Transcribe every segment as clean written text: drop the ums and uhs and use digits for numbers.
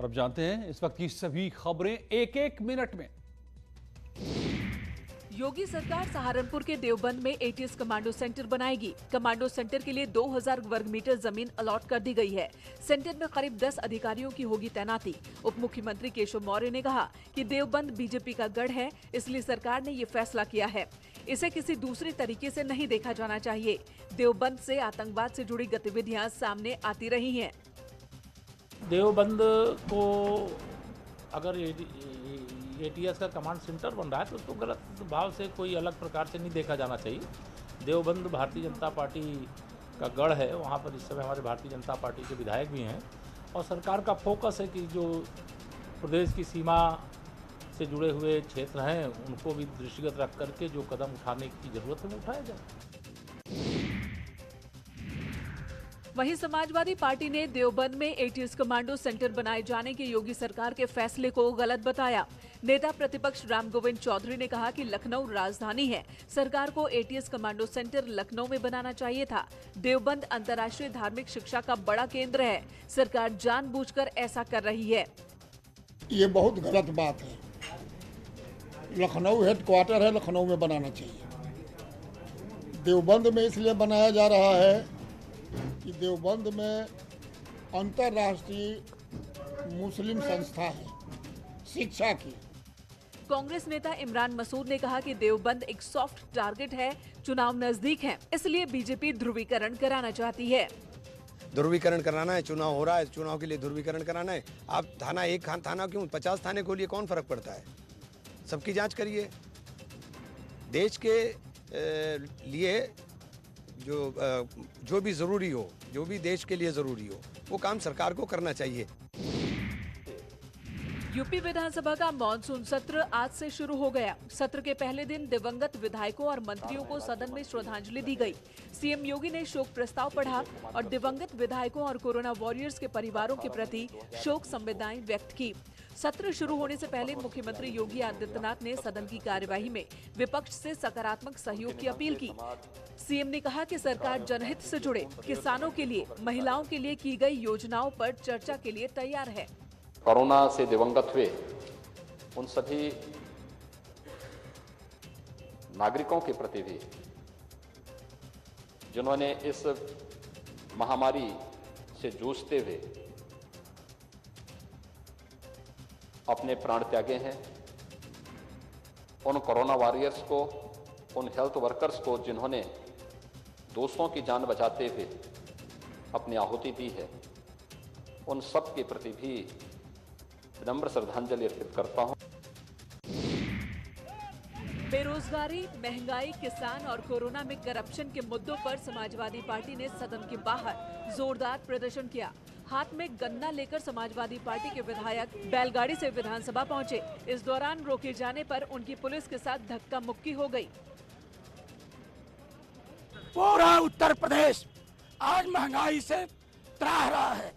और अब जानते हैं इस वक्त की सभी खबरें एक एक मिनट में। योगी सरकार सहारनपुर के देवबंद में एटीएस कमांडो सेंटर बनाएगी। कमांडो सेंटर के लिए 2000 वर्ग मीटर जमीन अलॉट कर दी गई है। सेंटर में करीब 10 अधिकारियों की होगी तैनाती। उप मुख्यमंत्री केशव मौर्य ने कहा कि देवबंद बीजेपी का गढ़ है, इसलिए सरकार ने ये फैसला किया है। इसे किसी दूसरे तरीके से नहीं देखा जाना चाहिए। देवबंद से आतंकवाद से जुड़ी गतिविधियां सामने आती रही हैं। देवबंद को अगर एटीएस का कमांड सेंटर बन रहा है तो गलत भाव से कोई अलग प्रकार से नहीं देखा जाना चाहिए। देवबंद भारतीय जनता पार्टी का गढ़ है, वहाँ पर इस समय हमारे भारतीय जनता पार्टी के विधायक भी हैं और सरकार का फोकस है कि जो प्रदेश की सीमा से जुड़े हुए क्षेत्र हैं उनको भी दृष्टिगत रख करके जो कदम उठाने की जरूरत है वो उठाया जाए। वहीं समाजवादी पार्टी ने देवबंद में एटीएस कमांडो सेंटर बनाए जाने के योगी सरकार के फैसले को गलत बताया। नेता प्रतिपक्ष राम गोविंद चौधरी ने कहा कि लखनऊ राजधानी है, सरकार को एटीएस कमांडो सेंटर लखनऊ में बनाना चाहिए था। देवबंद अंतर्राष्ट्रीय धार्मिक शिक्षा का बड़ा केंद्र है, सरकार जानबूझकर ऐसा कर रही है। ये बहुत गलत बात है। लखनऊ हेडक्वार्टर है, लखनऊ में बनाना चाहिए। देवबंद में इसलिए बनाया जा रहा है कि देवबंद में अंतर्राष्ट्रीय मुस्लिम संस्था है शिक्षा की। कांग्रेस नेता इमरान मसूद ने कहा कि देवबंद एक सॉफ्ट टारगेट है, चुनाव नजदीक है, इसलिए बीजेपी ध्रुवीकरण कराना चाहती है। ध्रुवीकरण कराना है, चुनाव हो रहा है, चुनाव के लिए ध्रुवीकरण कराना है। आप थाना एक थाना क्यों 50 थाने खोलिए, कौन फर्क पड़ता है? सबकी जांच करिए। देश के लिए जो भी जरूरी हो, जो भी देश के लिए जरूरी हो, वो काम सरकार को करना चाहिए। यूपी विधानसभा का मॉनसून सत्र आज से शुरू हो गया। सत्र के पहले दिन दिवंगत विधायकों और मंत्रियों को सदन में श्रद्धांजलि दी गई। सीएम योगी ने शोक प्रस्ताव पढ़ा और दिवंगत विधायकों और कोरोना वॉरियर्स के परिवारों के प्रति शोक संवेदनाएं व्यक्त की। सत्र शुरू होने से पहले मुख्यमंत्री योगी आदित्यनाथ ने सदन की कार्यवाही में विपक्ष से सकारात्मक सहयोग की अपील की। सीएम ने कहा कि सरकार जनहित से जुड़े किसानों के लिए, महिलाओं के लिए की गई योजनाओं पर चर्चा के लिए तैयार है। कोरोना से दिवंगत हुए उन सभी नागरिकों के प्रति भी जिन्होंने इस महामारी से जूझते हुए अपने प्राण त्यागे हैं, उन कोरोना वॉरियर्स को, उन हेल्थ वर्कर्स को जिन्होंने दूसरों की जान बचाते हुए अपनी आहुति दी है, उन सब के प्रति भी विनम्र श्रद्धांजलि अर्पित करता हूं। बेरोजगारी, महंगाई, किसान और कोरोना में करप्शन के मुद्दों पर समाजवादी पार्टी ने सदन के बाहर जोरदार प्रदर्शन किया। हाथ में गन्ना लेकर समाजवादी पार्टी के विधायक बैलगाड़ी से विधानसभा पहुंचे। इस दौरान रोके जाने पर उनकी पुलिस के साथ धक्का मुक्की हो गई। पूरा उत्तर प्रदेश आज महंगाई से त्राह रहा है।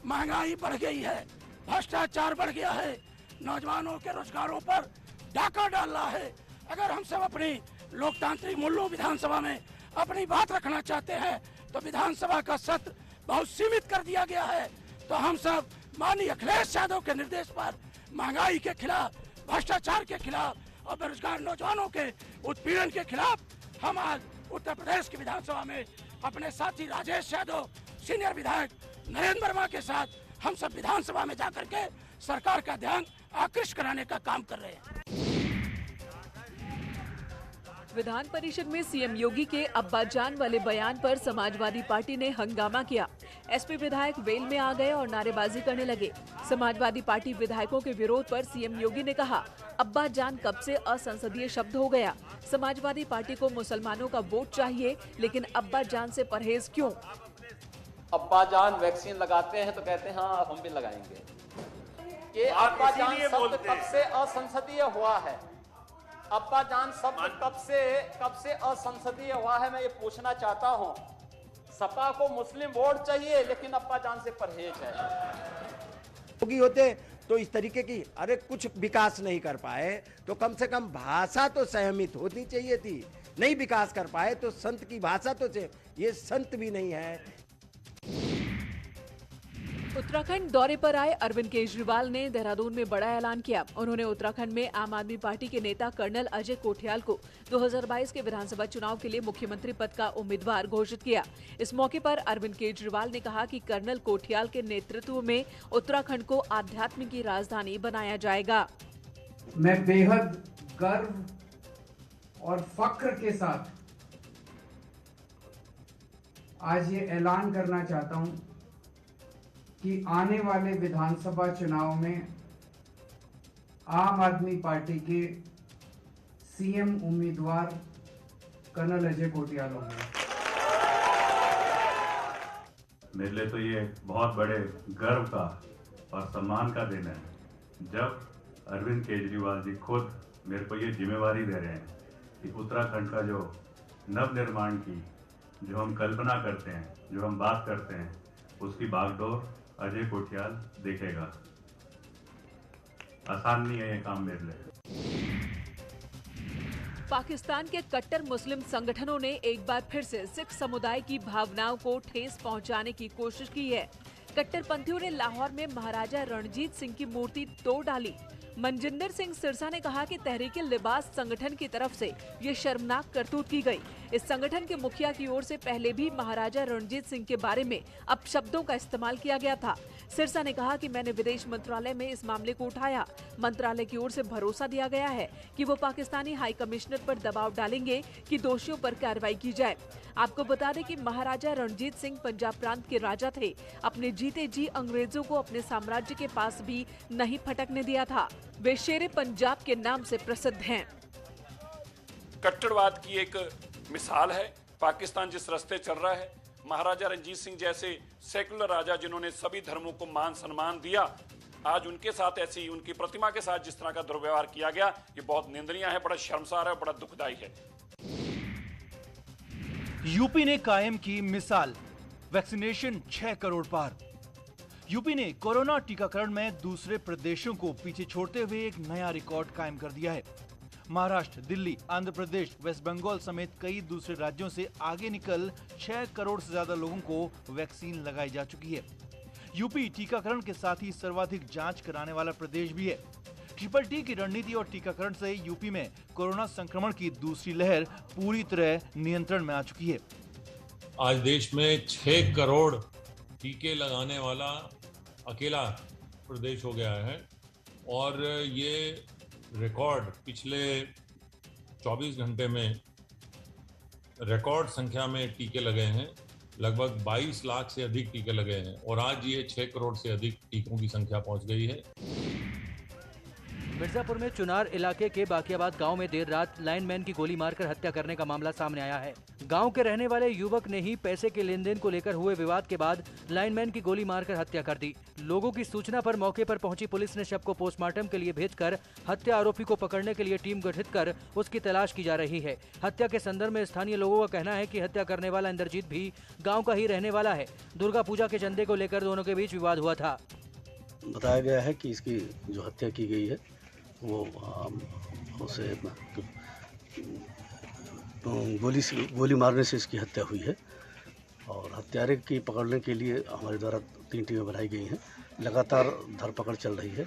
महंगाई बढ़ गई है, भ्रष्टाचार बढ़ गया है, नौजवानों के रोजगारों पर डाका डाल रहा है। अगर हम सब अपनी लोकतांत्रिक मूल्यों विधानसभा में अपनी बात रखना चाहते हैं तो विधानसभा का सत्र बहुत सीमित कर दिया गया है। तो हम सब माननीय अखिलेश यादव के निर्देश पर महंगाई के खिलाफ, भ्रष्टाचार के खिलाफ और बेरोजगार नौजवानों के उत्पीड़न के खिलाफ हम आज उत्तर प्रदेश की विधानसभा में अपने साथी राजेश यादव, सीनियर विधायक नरेंद्र वर्मा के साथ हम सब विधानसभा में जाकर के सरकार का ध्यान आकृष्ट कराने का काम कर रहे हैं। विधान परिषद में सीएम योगी के अब्बाजान वाले बयान पर समाजवादी पार्टी ने हंगामा किया। एसपी विधायक वेल में आ गए और नारेबाजी करने लगे। समाजवादी पार्टी विधायकों के विरोध पर सीएम योगी ने कहा, अब्बाजान कब से असंसदीय शब्द हो गया। समाजवादी पार्टी को मुसलमानों का वोट चाहिए, लेकिन अब्बाजान से परहेज क्यों? अब्बाजान वैक्सीन लगाते हैं तो कहते हैं हाँ हम भी लगाएंगे। ये अब्बाजान शब्द कब से असंसदीय हुआ है? अब्बाजान शब्द कब से असंसदीय हुआ है, मैं ये पूछना चाहता हूँ। सपा को मुस्लिम वोट चाहिए लेकिन अब्बाजान से परहेज है। योगी होते तो इस तरीके की अरे कुछ विकास नहीं कर पाए तो कम से कम भाषा तो संयमित होनी चाहिए थी। नहीं विकास कर पाए तो संत की भाषा तो ये संत भी नहीं है। उत्तराखंड दौरे पर आए अरविंद केजरीवाल ने देहरादून में बड़ा ऐलान किया। उन्होंने उत्तराखंड में आम आदमी पार्टी के नेता कर्नल अजय कोठियाल को 2022 के विधानसभा चुनाव के लिए मुख्यमंत्री पद का उम्मीदवार घोषित किया। इस मौके पर अरविंद केजरीवाल ने कहा कि कर्नल कोठियाल के नेतृत्व में उत्तराखंड को आध्यात्म की राजधानी बनाया जाएगा। मैं बेहद गर्व और फख्र के साथ आज ये ऐलान करना चाहता हूं कि आने वाले विधानसभा चुनाव में आम आदमी पार्टी के सीएम उम्मीदवार कर्नल अजय कोठियाल होंगे। मेरे लिए तो ये बहुत बड़े गर्व का और सम्मान का दिन है जब अरविंद केजरीवाल जी खुद मेरे को ये जिम्मेवारी दे रहे हैं कि उत्तराखंड का जो नव निर्माण की जो हम कल्पना करते हैं, जो हम बात करते हैं, उसकी बागडोर अजय कोठियाल देखेगा। आसान नहीं है ये काम मेरे लिए। पाकिस्तान के कट्टर मुस्लिम संगठनों ने एक बार फिर से सिख समुदाय की भावनाओं को ठेस पहुंचाने की कोशिश की है। कट्टरपंथियों ने लाहौर में महाराजा रणजीत सिंह की मूर्ति तोड़ डाली। मनजिंदर सिंह सिरसा ने कहा कि तहरीके लिबास संगठन की तरफ से ये शर्मनाक करतूत की गई। इस संगठन के मुखिया की ओर से पहले भी महाराजा रणजीत सिंह के बारे में अपशब्दों का इस्तेमाल किया गया था। सिरसा ने कहा कि मैंने विदेश मंत्रालय में इस मामले को उठाया। मंत्रालय की ओर से भरोसा दिया गया है कि वो पाकिस्तानी हाई कमिश्नर पर दबाव डालेंगे कि दोषियों पर कार्रवाई की जाए। आपको बता दें कि महाराजा रणजीत सिंह पंजाब प्रांत के राजा थे। अपने जीते जी अंग्रेजों को अपने साम्राज्य के पास भी नहीं फटकने दिया था। वे शेरे पंजाब के नाम से प्रसिद्ध हैं। कट्टरवाद की एक मिसाल है पाकिस्तान जिस रास्ते चल रहा है। महाराजा रणजीत सिंह जैसे सेकुलर राजा जिन्होंने सभी धर्मों को मान सम्मान दिया, आज उनके साथ ऐसी उनकी प्रतिमा के साथ जिस तरह का दुर्व्यवहार किया गया, ये बहुत निंदनीय है, बड़ा शर्मसार है, बड़ा दुखदायी है। यूपी ने कायम की मिसाल, वैक्सीनेशन 6 करोड़ पार। यूपी ने कोरोना टीकाकरण में दूसरे प्रदेशों को पीछे छोड़ते हुए एक नया रिकॉर्ड कायम कर दिया है। महाराष्ट्र, दिल्ली, आंध्र प्रदेश, वेस्ट बंगाल समेत कई दूसरे राज्यों से आगे निकल 6 करोड़ से ज्यादा लोगों को वैक्सीन लगाई जा चुकी है। यूपी टीकाकरण के साथ ही सर्वाधिक जांच कराने वाला प्रदेश भी है। ट्रिपल टी की रणनीति और टीकाकरण से यूपी में कोरोना संक्रमण की दूसरी लहर पूरी तरह नियंत्रण में आ चुकी है। आज देश में 6 करोड़ टीके लगाने वाला अकेला प्रदेश हो गया है और ये रिकॉर्ड पिछले 24 घंटे में रिकॉर्ड संख्या में टीके लगे हैं। लगभग 22 लाख से अधिक टीके लगे हैं और आज ये 6 करोड़ से अधिक टीकों की संख्या पहुंच गई है। मिर्जापुर में चुनार इलाके के बाकियाबाद गांव में देर रात लाइनमैन की गोली मारकर हत्या करने का मामला सामने आया है। गांव के रहने वाले युवक ने ही पैसे के लेन देन को लेकर हुए विवाद के बाद लाइनमैन की गोली मारकर हत्या कर दी। लोगों की सूचना पर मौके पर पहुंची पुलिस ने शव को पोस्टमार्टम के लिए भेजकर हत्या आरोपी को पकड़ने के लिए टीम गठित कर उसकी तलाश की जा रही है। हत्या के संदर्भ में स्थानीय लोगों का कहना है कि हत्या करने वाला इंद्रजीत भी गाँव का ही रहने वाला है। दुर्गा पूजा के चंदे को लेकर दोनों के बीच विवाद हुआ था। बताया गया है कि इसकी जो हत्या की गई है वो उसे गोली मारने से इसकी हत्या हुई है और हत्यारे की पकड़ने के लिए हमारे द्वारा 3 टीमें बनाई गई हैं। लगातार धरपकड़ चल रही है।